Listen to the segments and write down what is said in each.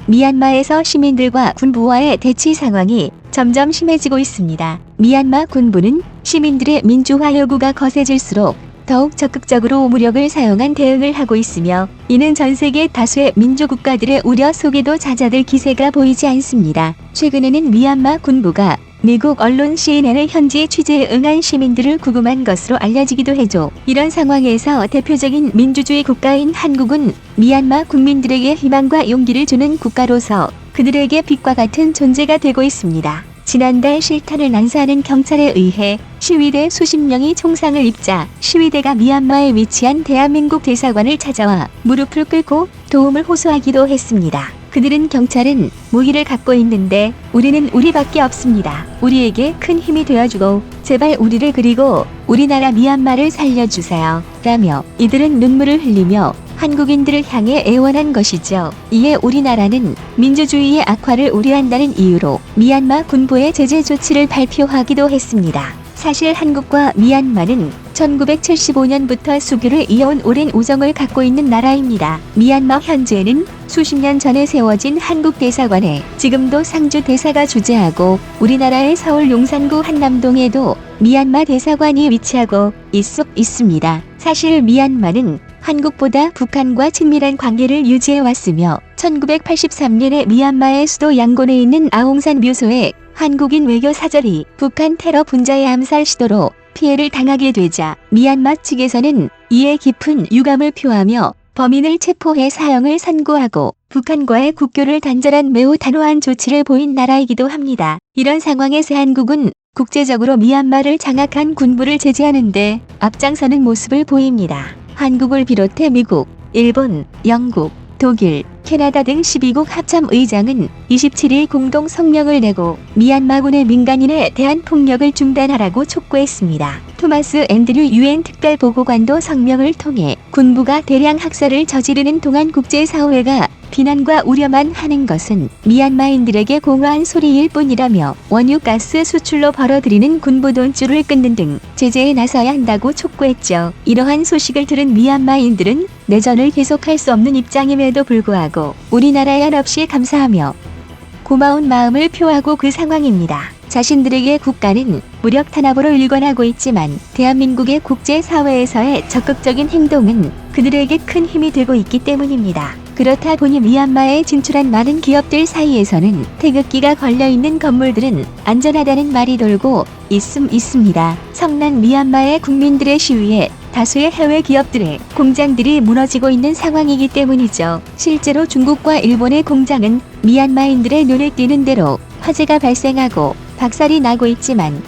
미얀마에서 시민들과 군부와의 대치 상황이 점점 심해지고 있습니다. 미얀마 군부는 시민들의 민주화 요구가 거세질수록 더욱 적극적으로 무력을 사용한 대응을 하고 있으며, 이는 전 세계 다수의 민주국가들의 우려 속에도 잦아들 기세가 보이지 않습니다. 최근에는 미얀마 군부가 미국 언론 CNN의 현지 취재에 응한 시민들을 구금한 것으로 알려지기도 해죠. 이런 상황에서 대표적인 민주주의 국가인 한국은 미얀마 국민들에게 희망과 용기를 주는 국가로서 그들에게 빛과 같은 존재가 되고 있습니다. 지난달 실탄을 난사하는 경찰에 의해 시위대 수십 명이 총상을 입자 시위대가 미얀마에 위치한 대한민국 대사관을 찾아와 무릎을 꿇고 도움을 호소하기도 했습니다. 그들은 경찰은 무기를 갖고 있는데 우리는 우리밖에 없습니다. 우리에게 큰 힘이 되어주고 제발 우리를 그리고 우리나라 미얀마를 살려주세요. 라며 이들은 눈물을 흘리며 한국인들을 향해 애원한 것이죠. 이에 우리나라는 민주주의의 악화를 우려한다는 이유로 미얀마 군부의 제재 조치를 발표하기도 했습니다. 사실 한국과 미얀마는 1975년부터 수교를 이어온 오랜 우정을 갖고 있는 나라입니다. 미얀마 현재는 수십 년 전에 세워진 한국 대사관에 지금도 상주 대사가 주재하고, 우리나라의 서울 용산구 한남동에도 미얀마 대사관이 위치하고 있습니다. 사실 미얀마는 한국보다 북한과 친밀한 관계를 유지해 왔으며 1983년에 미얀마의 수도 양곤에 있는 아웅산 묘소에 한국인 외교 사절이 북한 테러 분자의 암살 시도로 피해를 당하게 되자 미얀마 측에서는 이에 깊은 유감을 표하며 범인을 체포해 사형을 선고하고 북한과의 국교를 단절한 매우 단호한 조치를 보인 나라이기도 합니다. 이런 상황에서 한국은 국제적으로 미얀마를 장악한 군부를 제재하는 데 앞장서는 모습을 보입니다. 한국을 비롯해 미국, 일본, 영국, 독일, 캐나다 등 12국 합참의장은 27일 공동 성명을 내고 미얀마군의 민간인에 대한 폭력을 중단하라고 촉구했습니다. 토마스 앤드류 UN 특별보고관도 성명을 통해 군부가 대량 학살을 저지르는 동안 국제사회가 비난과 우려만 하는 것은 미얀마인들에게 공허한 소리일 뿐이라며 원유가스 수출로 벌어들이는 군부 돈줄을 끊는 등 제재에 나서야 한다고 촉구했죠. 이러한 소식을 들은 미얀마인들은 내전을 계속할 수 없는 입장임에도 불구하고 우리나라에 한없이 감사하며 고마운 마음을 표하고 그 상황입니다. 자신들에게 국가는 무력 탄압으로 일관하고 있지만 대한민국의 국제사회에서의 적극적인 행동은 그들에게 큰 힘이 되고 있기 때문입니다. 그렇다 보니 미얀마에 진출한 많은 기업들 사이에서는 태극기가 걸려있는 건물들은 안전하다는 말이 돌고 있습니다. 성난 미얀마의 국민들의 시위에 다수의 해외 기업들의 공장들이 무너지고 있는 상황이기 때문이죠. 실제로 중국과 일본의 공장은 미얀마인들의 눈에 띄는 대로 화재가 발생하고 박살이 나고 있지만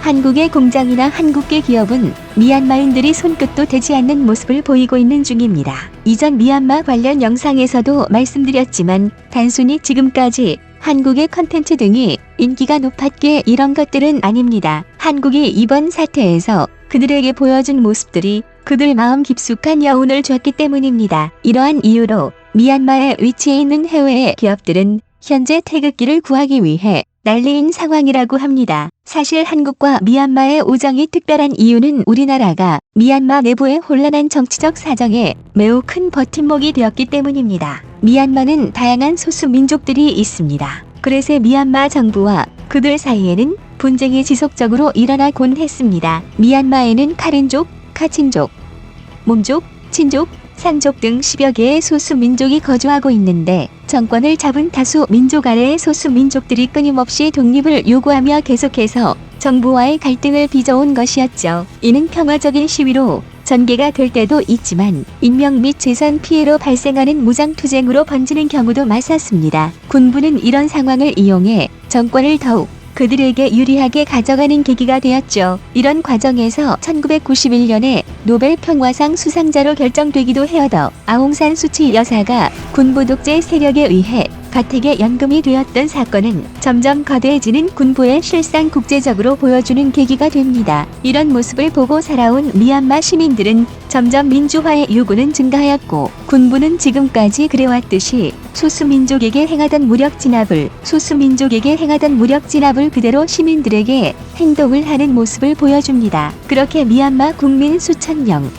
한국의 공장이나 한국계 기업은 미얀마인들이 손끝도 대지 않는 모습을 보이고 있는 중입니다. 이전 미얀마 관련 영상에서도 말씀드렸지만 단순히 지금까지 한국의 컨텐츠 등이 인기가 높았기에 이런 것들은 아닙니다. 한국이 이번 사태에서 그들에게 보여준 모습들이 그들 마음 깊숙한 여운을 줬기 때문입니다. 이러한 이유로 미얀마에 위치해 있는 해외의 기업들은 현재 태극기를 구하기 위해 난리인 상황이라고 합니다. 사실 한국과 미얀마의 우정이 특별한 이유는 우리나라가 미얀마 내부의 혼란한 정치적 사정에 매우 큰 버팀목이 되었기 때문입니다. 미얀마는 다양한 소수 민족들이 있습니다. 그래서 미얀마 정부와 그들 사이에는 분쟁이 지속적으로 일어나곤 했습니다. 미얀마에는 카렌족, 카친족, 몬족, 친족, 산족 등 10여 개의 소수 민족이 거주하고 있는데 정권을 잡은 다수 민족 아래의 소수 민족들이 끊임없이 독립을 요구하며 계속해서 정부와의 갈등을 빚어온 것이었죠. 이는 평화적인 시위로 전개가 될 때도 있지만 인명 및 재산 피해로 발생하는 무장투쟁으로 번지는 경우도 많았습니다. 군부는 이런 상황을 이용해 정권을 더욱 그들에게 유리하게 가져가는 계기가 되었죠. 이런 과정에서 1991년에 노벨 평화상 수상자로 결정되기도 하였던 아웅산 수치 여사가 군부 독재 세력에 의해 가택에 연금이 되었던 사건은 점점 거대해지는 군부의 실상 국제적으로 보여주는 계기가 됩니다. 이런 모습을 보고 살아온 미얀마 시민들은 점점 민주화의 요구는 증가하였고 군부는 지금까지 그래왔듯이 소수민족에게 행하던 무력 진압을 그대로 시민들에게 행동을 하는 모습을 보여줍니다. 그렇게 미얀마 국민 수천 명,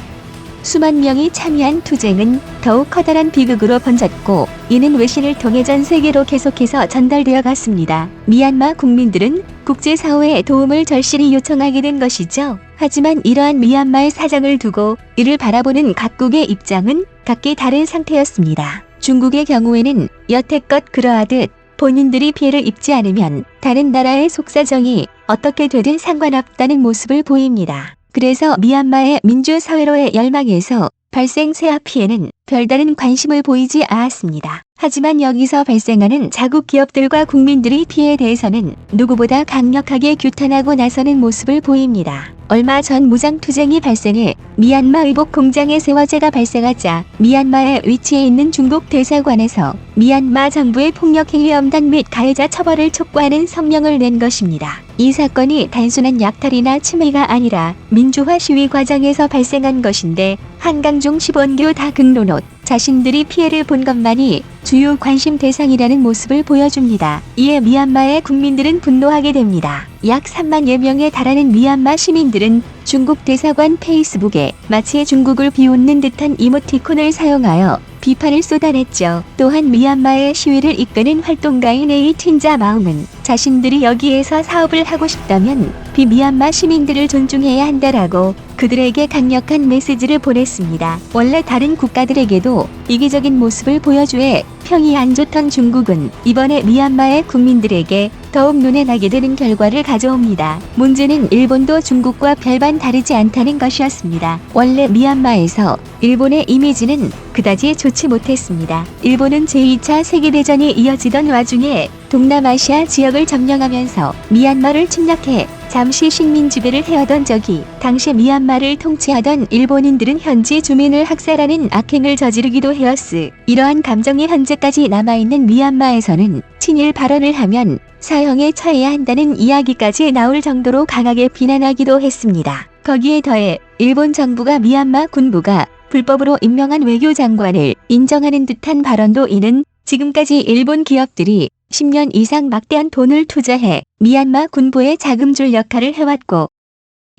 수만 명이 참여한 투쟁은 더욱 커다란 비극으로 번졌고 이는 외신을 통해 전 세계로 계속해서 전달되어 갔습니다. 미얀마 국민들은 국제사회의 도움을 절실히 요청하게 된 것이죠. 하지만 이러한 미얀마의 사정을 두고 이를 바라보는 각국의 입장은 각기 다른 상태였습니다. 중국의 경우에는 여태껏 그러하듯 본인들이 피해를 입지 않으면 다른 나라의 속사정이 어떻게 되든 상관없다는 모습을 보입니다. 그래서 미얀마의 민주사회로의 열망에서 발생 세아 피해는 별다른 관심을 보이지 않았습니다. 하지만 여기서 발생하는 자국 기업들과 국민들의 피해에 대해서는 누구보다 강력하게 규탄하고 나서는 모습을 보입니다. 얼마 전 무장투쟁이 발생해 미얀마 의복 공장에 세화재가 발생하자 미얀마에 위치해 있는 중국 대사관에서 미얀마 정부의 폭력행위 엄단 및 가해자 처벌을 촉구하는 성명을 낸 것입니다. 이 사건이 단순한 약탈이나 침해가 아니라 민주화 시위 과정에서 발생한 것인데 한강 중 10원교 다 극로노 자신들이 피해를 본 것만이 주요 관심 대상이라는 모습을 보여줍니다. 이에 미얀마의 국민들은 분노하게 됩니다. 약 3만여 명에 달하는 미얀마 시민들은 중국 대사관 페이스북에 마치 중국을 비웃는 듯한 이모티콘을 사용하여 비판을 쏟아냈죠. 또한 미얀마의 시위를 이끄는 활동가인 에이틴자 마움은 자신들이 여기에서 사업을 하고 싶다면 비미얀마 시민들을 존중해야 한다라고 그들에게 강력한 메시지를 보냈습니다. 원래 다른 국가들에게도 이기적인 모습을 보여주에 평이 안 좋던 중국은 이번에 미얀마의 국민들에게 더욱 눈에 나게 되는 결과를 가져옵니다. 문제는 일본도 중국과 별반 다르지 않다는 것이었습니다. 원래 미얀마에서 일본의 이미지는 그다지 좋지 못했습니다. 일본은 제2차 세계대전이 이어지던 와중에 동남아시아 지역을 점령하면서 미얀마를 침략해 잠시 식민 지배를 해오던 적이 당시 미얀마를 통치하던 일본인들은 현지 주민을 학살하는 악행을 저지르기도 해왔으. 이러한 감정이 현재까지 남아있는 미얀마에서는 친일 발언을 하면 사형에 처해야 한다는 이야기까지 나올 정도로 강하게 비난하기도 했습니다. 거기에 더해 일본 정부가 미얀마 군부가 불법으로 임명한 외교장관을 인정하는 듯한 발언도 이는 지금까지 일본 기업들이 10년 이상 막대한 돈을 투자해 미얀마 군부에 자금줄 역할을 해왔고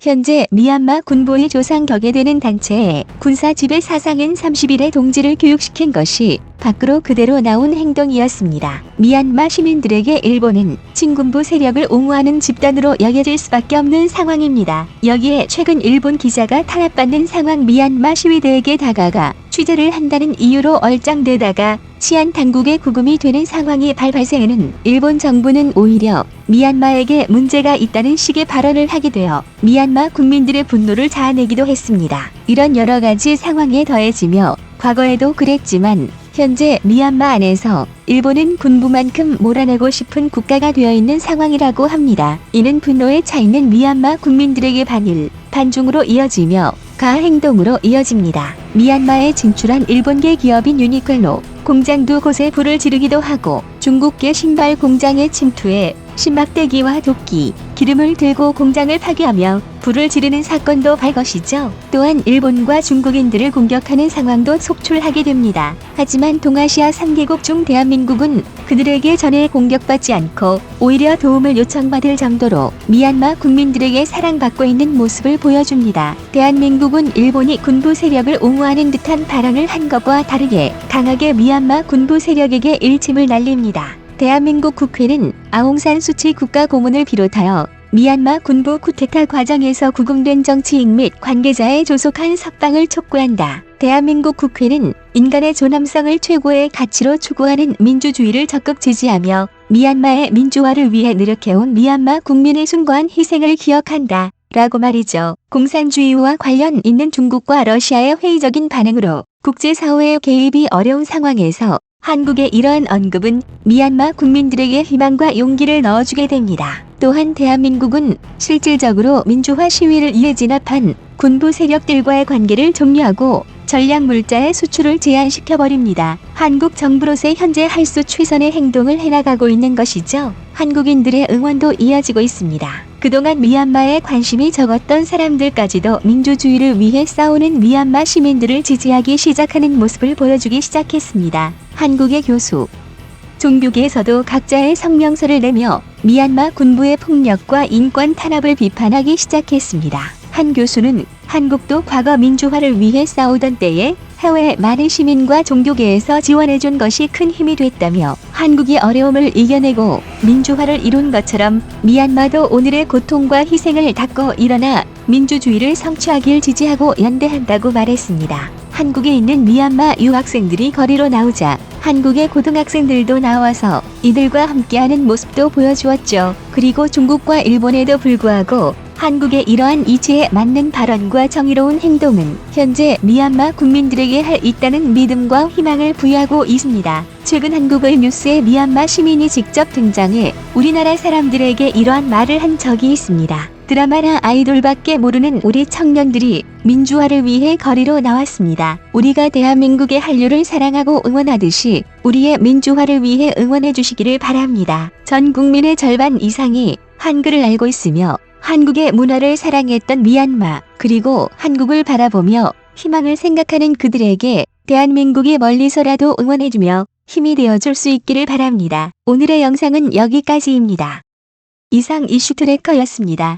현재 미얀마 군부의 조상격에 되는 단체의 군사 지배 사상인 30일의 동지를 교육시킨 것이 밖으로 그대로 나온 행동이었습니다. 미얀마 시민들에게 일본은 친군부 세력을 옹호하는 집단으로 여겨질 수밖에 없는 상황입니다. 여기에 최근 일본 기자가 탄압받는 상황 미얀마 시위대에게 다가가 취재를 한다는 이유로 얼짱대다가 치안 당국의 구금이 되는 상황이 발생에는 일본 정부는 오히려 미얀마에게 문제가 있다는 식의 발언을 하게 되어 미얀마 국민들의 분노를 자아내기도 했습니다. 이런 여러 가지 상황에 더해지며 과거에도 그랬지만 현재 미얀마 안에서 일본은 군부만큼 몰아내고 싶은 국가가 되어 있는 상황이라고 합니다. 이는 분노에 차 있는 미얀마 국민들에게 반일, 반중으로 이어지며 가행동으로 이어집니다. 미얀마에 진출한 일본계 기업인 유니클로 공장 두 곳에 불을 지르기도 하고 중국계 신발 공장에 침투해 신막대기와 도끼, 기름을 들고 공장을 파괴하며 불을 지르는 사건도 발것이죠. 또한 일본과 중국인들을 공격하는 상황도 속출하게 됩니다. 하지만 동아시아 3개국 중 대한민국은 그들에게 전혀 공격받지 않고 오히려 도움을 요청받을 정도로 미얀마 국민들에게 사랑받고 있는 모습을 보여줍니다. 대한민국은 일본이 군부 세력을 옹호하는 듯한 발언을 한 것과 다르게 강하게 미얀마 군부 세력에게 일침을 날립니다. 대한민국 국회는 아웅산 수치 국가고문을 비롯하여 미얀마 군부 쿠데타 과정에서 구금된 정치인 및 관계자의 조속한 석방을 촉구한다. 대한민국 국회는 인간의 존엄성을 최고의 가치로 추구하는 민주주의를 적극 지지하며 미얀마의 민주화를 위해 노력해온 미얀마 국민의 숭고한 희생을 기억한다. 라고 말이죠. 공산주의와 관련 있는 중국과 러시아의 회의적인 반응으로 국제사회의 개입이 어려운 상황에서 한국의 이러한 언급은 미얀마 국민들에게 희망과 용기를 넣어주게 됩니다. 또한 대한민국은 실질적으로 민주화 시위를 위해 진압한 군부 세력들과의 관계를 종료하고 전략 물자의 수출을 제한시켜버립니다. 한국 정부로서 현재 할 수 최선의 행동을 해나가고 있는 것이죠. 한국인들의 응원도 이어지고 있습니다. 그동안 미얀마에 관심이 적었던 사람들까지도 민주주의를 위해 싸우는 미얀마 시민들을 지지하기 시작하는 모습을 보여주기 시작했습니다. 한국의 교수, 종교계에서도 각자의 성명서를 내며 미얀마 군부의 폭력과 인권 탄압을 비판하기 시작했습니다. 한 교수는 한국도 과거 민주화를 위해 싸우던 때에 해외 많은 시민과 종교계에서 지원해준 것이 큰 힘이 됐다며 한국이 어려움을 이겨내고 민주화를 이룬 것처럼 미얀마도 오늘의 고통과 희생을 닦고 일어나 민주주의를 성취하길 지지하고 연대한다고 말했습니다. 한국에 있는 미얀마 유학생들이 거리로 나오자 한국의 고등학생들도 나와서 이들과 함께하는 모습도 보여주었죠. 그리고 중국과 일본에도 불구하고 한국의 이러한 이치에 맞는 발언과 정의로운 행동은 현재 미얀마 국민들에게 할 있다는 믿음과 희망을 부여하고 있습니다. 최근 한국의 뉴스에 미얀마 시민이 직접 등장해 우리나라 사람들에게 이러한 말을 한 적이 있습니다. 드라마나 아이돌밖에 모르는 우리 청년들이 민주화를 위해 거리로 나왔습니다. 우리가 대한민국의 한류를 사랑하고 응원하듯이 우리의 민주화를 위해 응원해 주시기를 바랍니다. 전 국민의 절반 이상이 한글을 알고 있으며 한국의 문화를 사랑했던 미얀마, 그리고 한국을 바라보며 희망을 생각하는 그들에게 대한민국이 멀리서라도 응원해주며 힘이 되어줄 수 있기를 바랍니다. 오늘의 영상은 여기까지입니다. 이상 이슈 트래커였습니다.